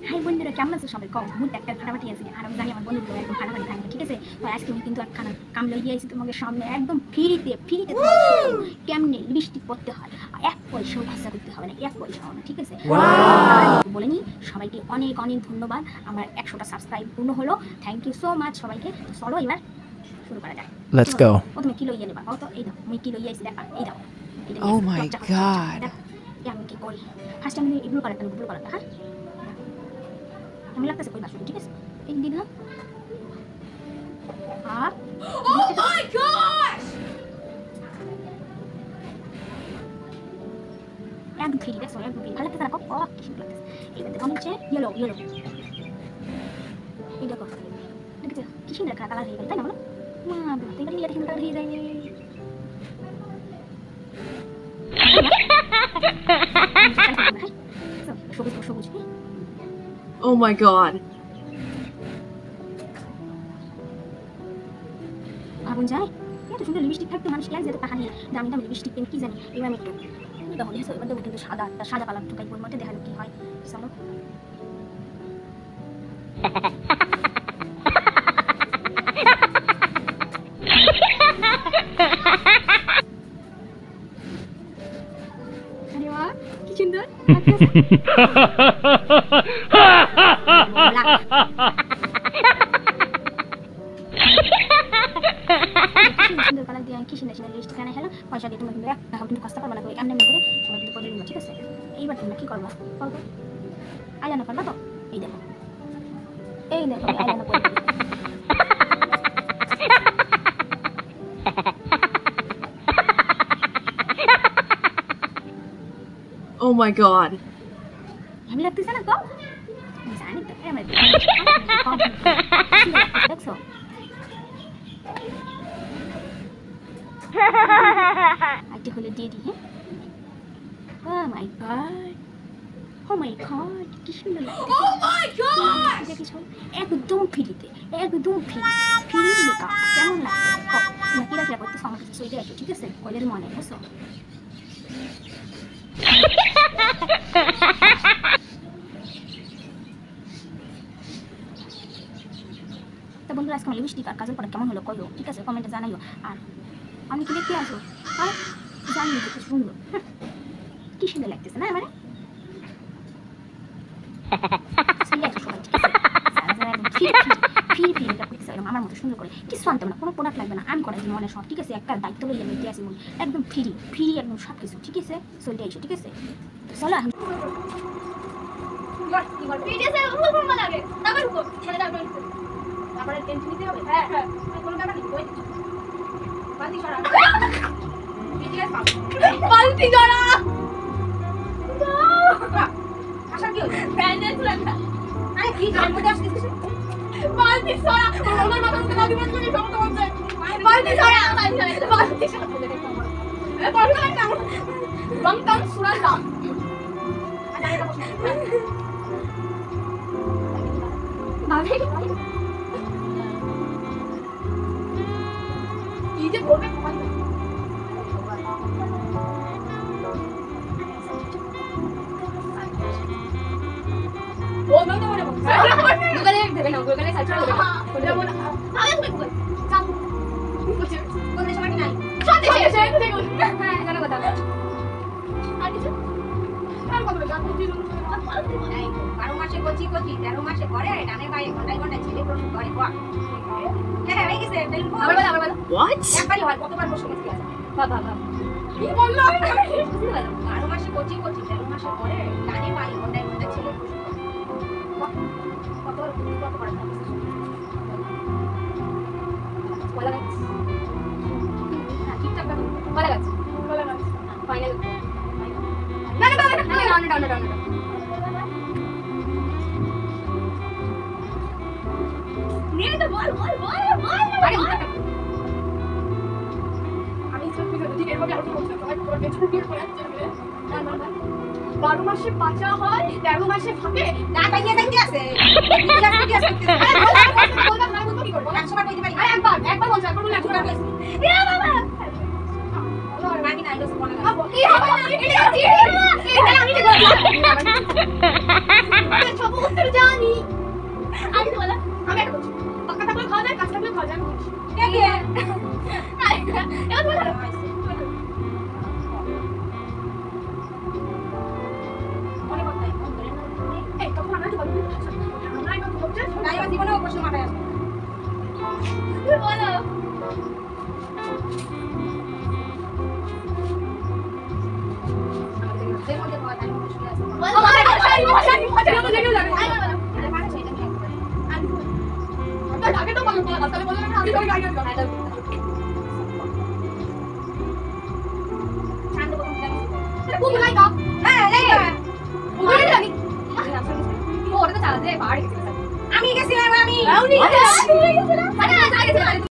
High বন্ধুরা, কেমন আছো সবাই? কম মুড একটা ফাটাফাটি আছে আর আমি জানি আমার বন্ধুগুলো একদম ফাটাফাটি থাকবে, ঠিক আছে? তো আজকে আমি কিন্তু একখানা কাম লই দিয়েছি তোমাদের সামনে, একদম ফ্রিতে কেমনে লিপস্টিক পরতে হয়, এক পয়সাও খরচা করতে হবে না, এক পয়সাও না, ঠিক আছে? বলে নি সবাইকে অনেক অনেক ধন্যবাদ। আমার 100টা সাবস্ক্রাইব পূর্ণ হলো, থ্যাংক ইউ সো মাচ সবাইকে। তো চলো এবার শুরু করা যাক। Let's go. প্রথমে কি লইয়া নেবা? তো এই দাও, আমি কি লইয়া আইছি দেখা, এই দাও। Oh my god. আমি কি করি ফার্স্ট আমি ব্লু কালারটা, হ্যাঁ আমি লাগতেছে কই বাসু, ঠিক আছে? এই দিন না আর oh my gosh এক ফ্রি দেখো, এক ফ্রি ভালো লাগতেছে না? ও কি সুন্দর লাগতেছে। এইবার দেখো নিচে ইয়েলো এই দেখো, দেখছো কি সুন্দর কালার হয়ে গেল, তাই না? বলো মা দেখতে গেলে এটা সুন্দর হয়ে যায়। সবুজ Oh my god. ভাবুন যায় এত সুন্দর লিপস্টিক থাকতে মানুষ এক যেতে টাকা নিয়ে দামি দামি লিপস্টিক কিনে কি জানি। এবার আমি একটু দেখো দেখো, এবার দেখো কিন্তু সাদা কালার ঢুকাই ওর মধ্যে, দেখালো কি হয়। চলো আরে বাহ কি সুন্দর সুন্দর কালার দিয়ে কি সুন্দর সুন্দর লিপস্টিক আনা হলো। পয়সা দিয়ে তোমরা কিন্তু কষ্ট পারবে না, এমনি করে সবাই কিন্তু করে নিবা, ঠিক আছে? এইবার তোমরা কি করবা? করবো আইলাইনার করবা তো? এই দেখো আইলাইনার করে Oh my god. আমি লাগতেছে না? কম জানি তো আমার দেখছো আইটি হলে দিয়ে দিই। হ্যাঁ ও মাই গড কি সুন্দর লাগছে। ও মাই গড দেখেছো একদম ফ্রিতে, একদম ফ্রি মেকআপ কেমন লাগে? কিরা করতে আমার কিছু চলে আসো, ঠিক আছে? কলের মনে বুঝছো? তো বন্ধুরা আজকে আমার লিপস্টিক আর কাজল পড়া কেমন হলো কইও, ঠিক আছে? কমেন্টে জানাইও। আর আমি কি দেখতে আসো আর জানি দেখতে সুন্দর, কি সুন্দর লাগতেছে না মানে? আমার মতো সুন্দর করে কিছু আনতে না, কোনো প্রোডাক্ট লাগবে না, আমি করাই মনে সব, ঠিক আছে? একটা দায়িত্ব লইয়া নিতে আসি মনে, একদম ফ্রি একদম সব কিছু, ঠিক আছে? চলে আইসো, ঠিক আছে? চলো এখন বালতি জড়া আশা কি হলো প্যান্ডেল রাখা আরে কি জান মধ্যে আসতেছে বালতি জড়া আমার মাথা মুখে লাগি বলতে সমস্ত বলতে বালতি জড়া বালতি জড়া এ বালতি জড়া বংতং সুরালা ভাবে কি যে করবে ও না না গুগলে দেবে না, গুগলে সার্চ করে দেবে কোনটা বল আরে তুমি গুগল কাম কোন দেশে মাটি নাই সব দেশে দেখো হ্যাঁ জানো কথা আর কিছু আর কত গান দিন 12 মাসে কচি 13 মাসে করে ডানে বাইরে ঘন্টায় ছেলে প্রশ্ন করে বাহ হ্যাঁ হয়ে গেছে বেলুন আবার বল What? একবারই হয়, কতবার প্রশ্ন করতে আছে? বাবা কি বললো 12 মাসে কচি 13 মাসে করে ডানে বাইরে ঘন্টায় ছেলে প্রশ্ন করে কতবার বলা গেছে ঠিকঠাক বলা গেছে ফাইনাল না নিয়ে তো বল আরে আমি সত্যি ঠিক এভাবে আর বলতে সবাই করবে ছুটি করে যাচ্ছে না 12 মাসে বাঁচা হয় 13 মাসে ফাটে না বাইয়ে যাইতে আছে কি আছে বলবা না বলতে কি করব 100 বার কইতে পারি আরে একবার বলছ একবার বলে 100 বার কইছি এ বাবা আমি না আইলো বলা কি হবে না এটা আমি সব উত্তর জানি আমি বলা আমি একটা বলছি পাকা থাকলে খাওয়া যায় কাঁচা থাকলে খাওয়া যায় কে কে এবার বলো মনে করতে এই তখন আমরা তো বলবো আমরা এখন বলছি নাই বা জীবনে প্রশ্ন মাথায় আসে বলো আমি গেছিলাম আমি